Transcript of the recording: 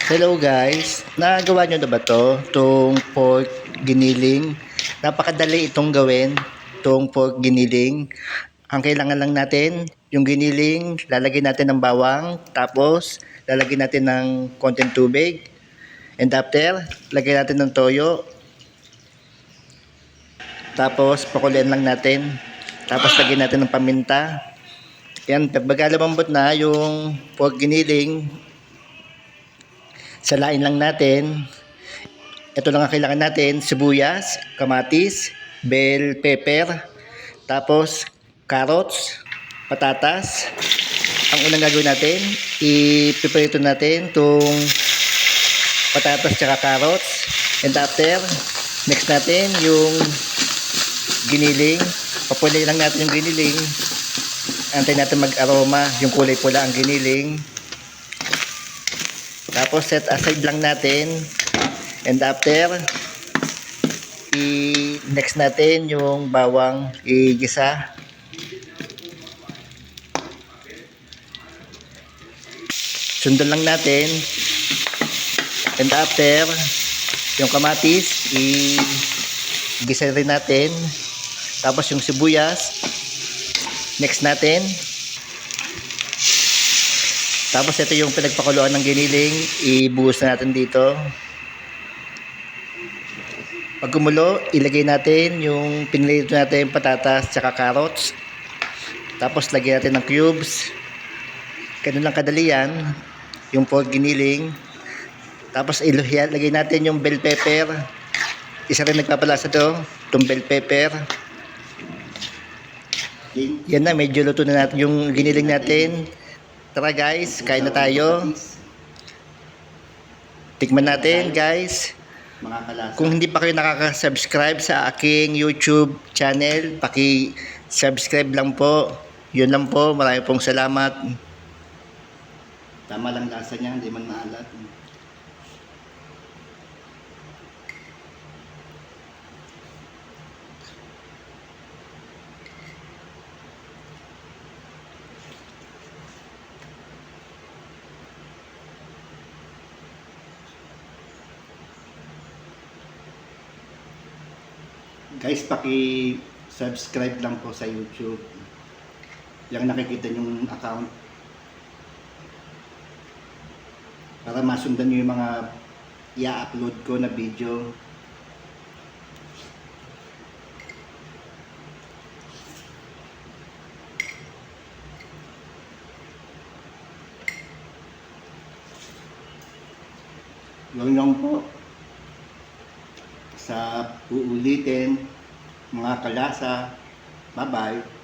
Hello guys, nagawa nyo na ba to? Itong pork giniling. Napakadali itong gawin, itong pork giniling. Ang kailangan lang natin, yung giniling, lalagyan natin ng bawang, tapos lalagyan natin ng konting tubig. And after, lagyan natin ng toyo. Tapos pakulian lang natin. Tapos lagyan natin ng paminta. Yan, pag lumambot na yung pork giniling, salain lang natin. Ito lang ang kailangan natin, sibuyas, kamatis, bell pepper, tapos carrots, patatas. Ang unang gagawin natin, ipiprito natin itong patatas tsaka carrots. And after, next natin yung giniling. Papuli lang natin yung giniling. Antay natin mag-aroma, yung kulay pula ang giniling. Tapos set aside lang natin. And after, next natin yung bawang igisa. Sundan lang natin. And after, yung kamatis, igisa rin natin. Tapos yung sibuyas, next natin. Tapos ito yung pinagpakuluan ng giniling, ibuhos na natin dito. Pag kumulo, ilagay natin yung pinilito natin patatas tsaka carrots. Tapos lagyan natin ng cubes. Ganun lang kadali yan, yung pork giniling. Tapos lagay natin yung bell pepper. Isa rin nagpapalasa to, itong bell pepper. Yan na, medyo luto na natin yung giniling natin. Tara guys, kain na tayo. Tikman natin guys. Kung hindi pa kayo nakaka-subscribe sa aking YouTube channel, paki-subscribe lang po. Yun lang po, marami pong salamat. Tama lang lasa niya, hindi man maalat. Guys, paki-subscribe lang po sa YouTube. Yung nakikita yung account. Para masundan nyo yung mga i-upload ko na video. Yun lang po. Sa uulitin, mga kalasa. Bye-bye.